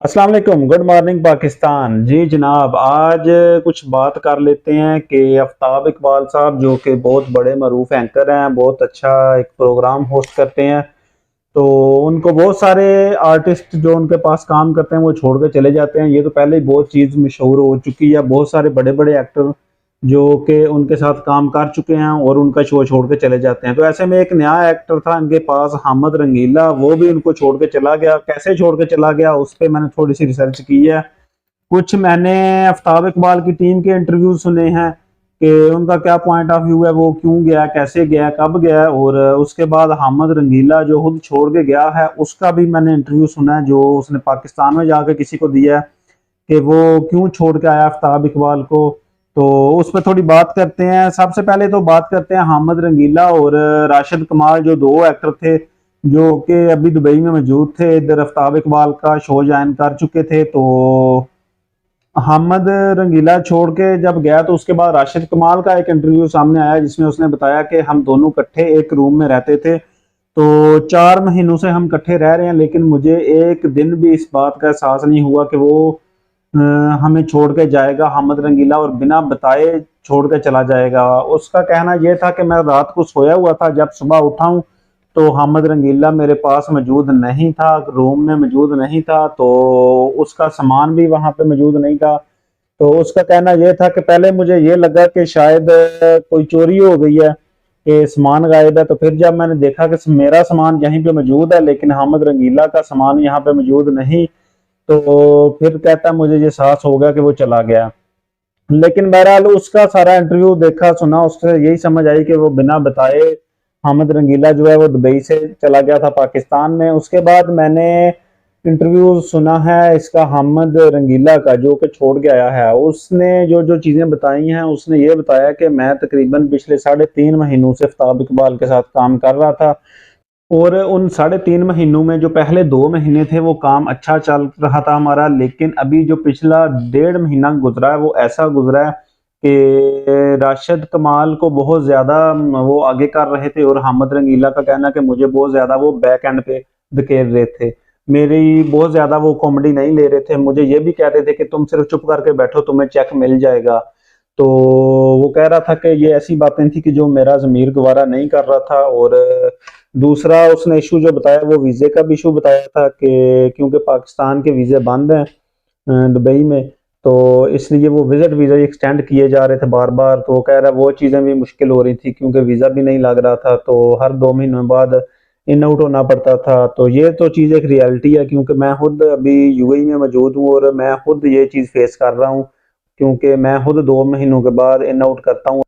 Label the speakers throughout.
Speaker 1: अस्सलाम वालेकुम, good morning Pakistan. जी जनाब, आज कुछ बात कर लेते हैं कि आफ्ताब इकबाल साहब जो कि बहुत बड़े मरूफ एंकर हैं, बहुत अच्छा एक प्रोग्राम होस्ट करते हैं। तो उनको बहुत सारे आर्टिस्ट जो उनके पास काम करते हैं वो छोड़ के चले जाते हैं। ये तो पहले ही बहुत चीज़ मशहूर हो चुकी है। बहुत सारे बड़े बड़े एक्टर जो कि उनके साथ काम कर चुके हैं और उनका शो छोड़ के चले जाते हैं। तो ऐसे में एक नया एक्टर था इनके पास, हामिद रंगीला, वो भी उनको छोड़ के चला गया। कैसे छोड़ के चला गया उस पर मैंने थोड़ी सी रिसर्च की है। कुछ मैंने आफ्ताब इकबाल की टीम के इंटरव्यू सुने हैं कि उनका क्या पॉइंट ऑफ व्यू है, वो क्यों गया, कैसे गया, कब गया। और उसके बाद हामिद रंगीला जो खुद छोड़ के गया है उसका भी मैंने इंटरव्यू सुना है, जो उसने पाकिस्तान में जाकर किसी को दिया है कि वो क्यों छोड़ के आया आफ्ताब इकबाल को। तो उस पर थोड़ी बात करते हैं। सबसे पहले तो बात करते हैं हामिद रंगीला और राशिद कमाल, जो दो एक्टर थे जो कि अभी दुबई में मौजूद थे, इधर आफ्ताब इकबाल का शो ज्वाइन कर चुके थे। तो हामिद रंगीला छोड़ के जब गया तो उसके बाद राशिद कमाल का एक इंटरव्यू सामने आया जिसमें उसने बताया कि हम दोनों इकट्ठे एक रूम में रहते थे, तो 4 महीनों से हम इकट्ठे रह रहे हैं, लेकिन मुझे एक दिन भी इस बात का एहसास नहीं हुआ कि वो अ, हमें छोड़ के जाएगा, हामिद रंगीला, और बिना बताए छोड़ के चला जाएगा। उसका कहना यह था कि मैं रात को सोया हुआ था, जब सुबह उठा हूं तो हामिद रंगीला मेरे पास मौजूद नहीं था, रूम में मौजूद नहीं था, तो उसका सामान भी वहां पे मौजूद नहीं था। तो उसका कहना यह था कि पहले मुझे ये लगा कि शायद कोई चोरी हो गई है, कि सामान गायब है। तो फिर जब मैंने देखा कि मेरा सामान यहीं पे मौजूद है लेकिन हामिद रंगीला का सामान यहाँ पे मौजूद नहीं, तो फिर कहता मुझे ये एहसास हो गया कि वो चला गया। लेकिन बहरहाल उसका सारा इंटरव्यू देखा सुना, उससे यही समझ आई कि वो बिना बताए हामिद रंगीला जो है वो दुबई से चला गया था पाकिस्तान में। उसके बाद मैंने इंटरव्यू सुना है इसका हामिद रंगीला का, जो कि छोड़ के आया है। उसने जो जो चीज़ें बताई हैं, उसने ये बताया कि मैं तकरीबन पिछले 3.5 महीनों से आफ्ताब इकबाल के साथ काम कर रहा था, और उन 3.5 महीनों में जो पहले 2 महीने थे वो काम अच्छा चल रहा था हमारा, लेकिन अभी जो पिछला 1.5 महीना गुजरा है वो ऐसा गुजरा है कि राशिद कमाल को बहुत ज़्यादा वो आगे कर रहे थे, और हामिद रंगीला का कहना कि मुझे बहुत ज़्यादा वो बैक एंड पे धकेल रहे थे। मेरी बहुत ज़्यादा वो कॉमेडी नहीं ले रहे थे, मुझे ये भी कहते थे कि तुम सिर्फ चुप करके बैठो, तुम्हें चेक मिल जाएगा। तो वो कह रहा था कि ये ऐसी बातें थी कि जो मेरा ज़मीर गवारा नहीं कर रहा था। और दूसरा उसने इशू जो बताया वो वीज़े का भी इशू बताया था कि क्योंकि पाकिस्तान के वीज़े बंद हैं दुबई में, तो इसलिए वो विजिट वीज़ा एक्सटेंड किए जा रहे थे बार बार। तो वो कह रहा है वो चीज़ें भी मुश्किल हो रही थी क्योंकि वीज़ा भी नहीं लग रहा था, तो हर 2 महीनों बाद इन आउट होना पड़ता था। तो ये तो चीज़ एक रियलिटी है, क्योंकि मैं खुद अभी यूएई में मौजूद हूँ और मैं खुद ये चीज़ फेस कर रहा हूँ, क्योंकि मैं खुद 2 महीनों के बाद इन आउट करता हूँ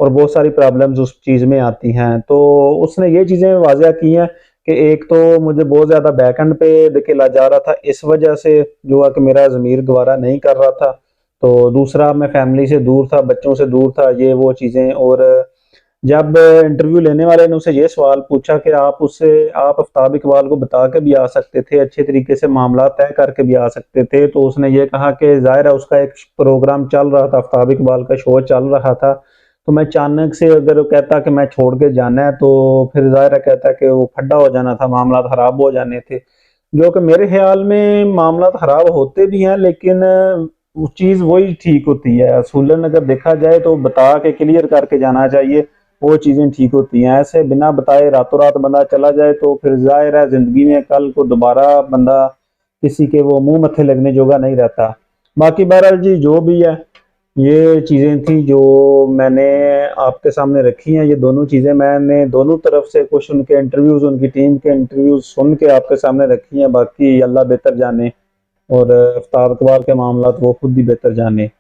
Speaker 1: और बहुत सारी प्रॉब्लम्स उस चीज़ में आती हैं। तो उसने ये चीज़ें वाज़ह की हैं कि एक तो मुझे बहुत ज़्यादा बैक एंड पे धकेला जा रहा था, इस वजह से जो है कि मेरा ज़मीर गवारा नहीं कर रहा था। तो दूसरा मैं फैमिली से दूर था, बच्चों से दूर था, ये वो चीज़ें। और जब इंटरव्यू लेने वाले ने उसे ये सवाल पूछा कि आप आफ्ताब इकबाल को बता के भी आ सकते थे, अच्छे तरीके से मामला तय करके भी आ सकते थे, तो उसने ये कहा कि ज़ाहिर है उसका एक प्रोग्राम चल रहा था, आफ्ताब इकबाल का शो चल रहा था, तो मैं अचानक से अगर वो कहता कि मैं छोड़ के जाना है तो फिर ज़ाहिर है कहता कि वो फड्डा हो जाना था, मामला खराब हो जाने थे। जो कि मेरे ख्याल में मामला खराब होते भी हैं, लेकिन वो चीज़ वही ठीक होती है। असूलन अगर देखा जाए तो बता के क्लियर करके जाना चाहिए, वो चीज़ें ठीक होती हैं। ऐसे बिना बताए रातों रात बंदा चला जाए तो फिर ज़ाहिर है ज़िंदगी में कल को दोबारा बंदा किसी के वो मुंह मत्थे लगने जोगा नहीं रहता। बाकी बहरहाल जी जो भी है, ये चीज़ें थी जो मैंने आपके सामने रखी हैं। ये दोनों चीज़ें मैंने दोनों तरफ से कुछ उनके इंटरव्यूज़, उनकी टीम के इंटरव्यूज़ सुन के आपके सामने रखी हैं। बाकी अल्लाह बेहतर जाने, और आफ्ताब इकबाल के मामला तो वो खुद ही बेहतर जाने।